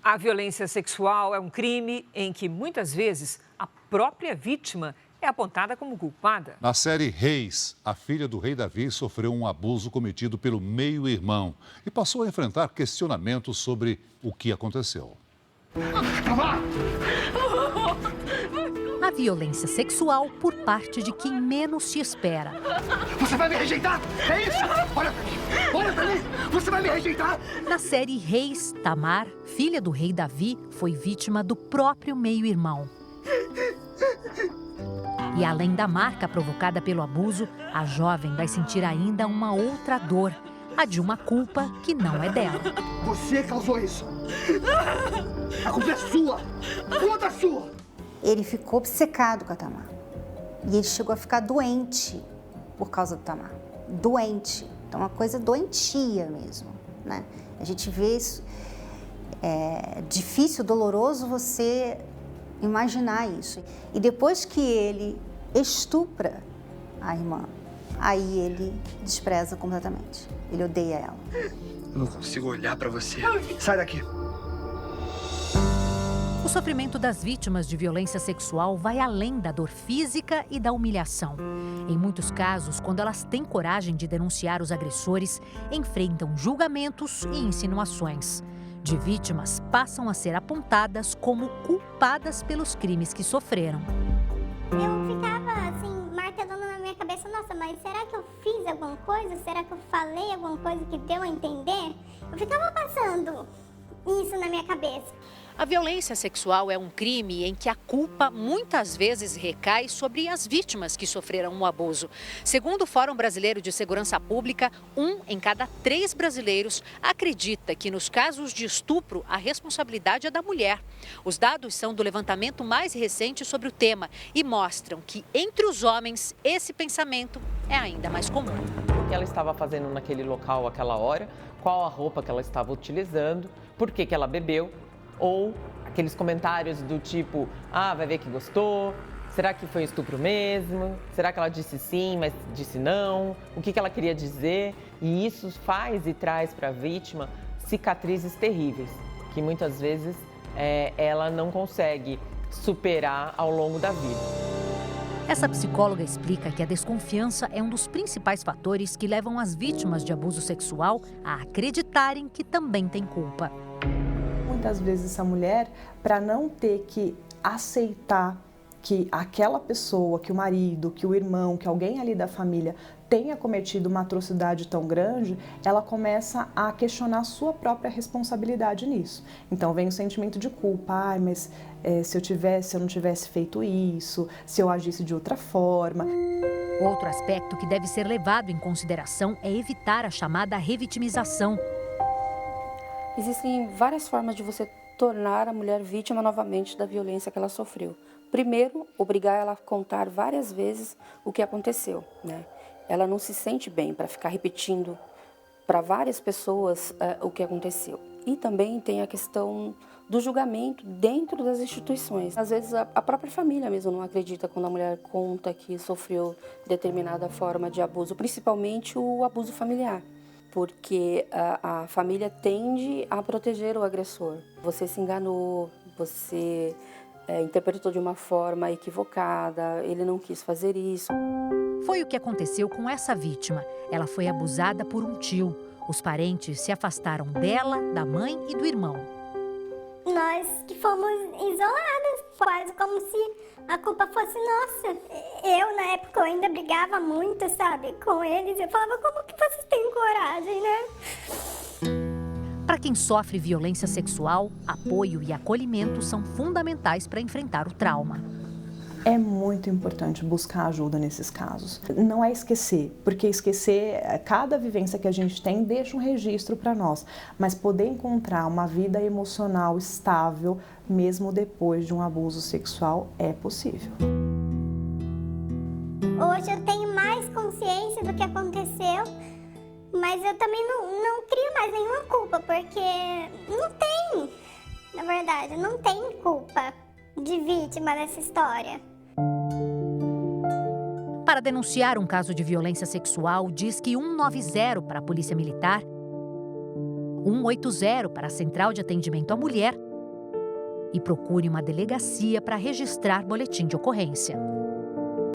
A violência sexual é um crime em que, muitas vezes, a própria vítima é apontada como culpada. Na série Reis, a filha do rei Davi sofreu um abuso cometido pelo meio-irmão e passou a enfrentar questionamentos sobre o que aconteceu. A violência sexual por parte de quem menos se espera. Você vai me rejeitar? É isso? Olha pra mim! Olha pra mim! Você vai me rejeitar? Na série Reis, Tamar, filha do rei Davi, foi vítima do próprio meio-irmão. E além da marca provocada pelo abuso, a jovem vai sentir ainda uma outra dor, a de uma culpa que não é dela. Você causou isso! A culpa é sua! Toda sua! Ele ficou obcecado com a Tamar. E ele chegou a ficar doente por causa do Tamar. Doente. Então, uma coisa doentia mesmo, né? A gente vê isso. É difícil, doloroso você imaginar isso. E depois que ele estupra a irmã, aí ele despreza completamente. Ele odeia ela. Eu não consigo olhar pra você. Sai daqui. O sofrimento das vítimas de violência sexual vai além da dor física e da humilhação. Em muitos casos, quando elas têm coragem de denunciar os agressores, enfrentam julgamentos e insinuações. De vítimas, passam a ser apontadas como culpadas pelos crimes que sofreram. Eu ficava assim, martelando na minha cabeça, nossa, mas será que eu fiz alguma coisa? Será que eu falei alguma coisa que deu a entender? Eu ficava passando isso na minha cabeça. A violência sexual é um crime em que a culpa muitas vezes recai sobre as vítimas que sofreram um abuso. Segundo o Fórum Brasileiro de Segurança Pública, 1 em cada 3 brasileiros acredita que nos casos de estupro a responsabilidade é da mulher. Os dados são do levantamento mais recente sobre o tema e mostram que entre os homens esse pensamento é ainda mais comum. O que ela estava fazendo naquele local, àquela hora, qual a roupa que ela estava utilizando, por que ela bebeu. Ou aqueles comentários do tipo, vai ver que gostou, será que foi estupro mesmo? Será que ela disse sim, mas disse não? O que ela queria dizer? E isso faz e traz para a vítima cicatrizes terríveis, que muitas vezes ela não consegue superar ao longo da vida. Essa psicóloga explica que a desconfiança é um dos principais fatores que levam as vítimas de abuso sexual a acreditarem que também têm culpa. Muitas vezes essa mulher, para não ter que aceitar que aquela pessoa, que o marido, que o irmão, que alguém ali da família tenha cometido uma atrocidade tão grande, ela começa a questionar a sua própria responsabilidade nisso. Então vem o sentimento de culpa, mas se eu não tivesse feito isso, se eu agisse de outra forma. Outro aspecto que deve ser levado em consideração é evitar a chamada revitimização. Existem várias formas de você tornar a mulher vítima novamente da violência que ela sofreu. Primeiro, obrigar ela a contar várias vezes o que aconteceu, né? Ela não se sente bem para ficar repetindo para várias pessoas o que aconteceu. E também tem a questão do julgamento dentro das instituições. Às vezes a própria família mesmo não acredita quando a mulher conta que sofreu determinada forma de abuso, principalmente o abuso familiar. Porque a família tende a proteger o agressor. Você se enganou, você interpretou de uma forma equivocada, ele não quis fazer isso. Foi o que aconteceu com essa vítima. Ela foi abusada por um tio. Os parentes se afastaram dela, da mãe e do irmão. Nós que fomos isoladas, quase como se a culpa fosse nossa. Eu, na época, eu ainda brigava muito, sabe, com eles. Eu falava, como que vocês têm coragem, né? Para quem sofre violência sexual, apoio e acolhimento são fundamentais para enfrentar o trauma. É muito importante buscar ajuda nesses casos. Não é esquecer, porque esquecer, cada vivência que a gente tem deixa um registro para nós. Mas poder encontrar uma vida emocional estável, mesmo depois de um abuso sexual, é possível. Hoje eu tenho mais consciência do que aconteceu, mas eu também não crio mais nenhuma culpa, porque não tem, na verdade, não tem culpa de vítima nessa história. Para denunciar um caso de violência sexual, diz que 190 para a Polícia Militar, 180 para a Central de Atendimento à Mulher e procure uma delegacia para registrar boletim de ocorrência.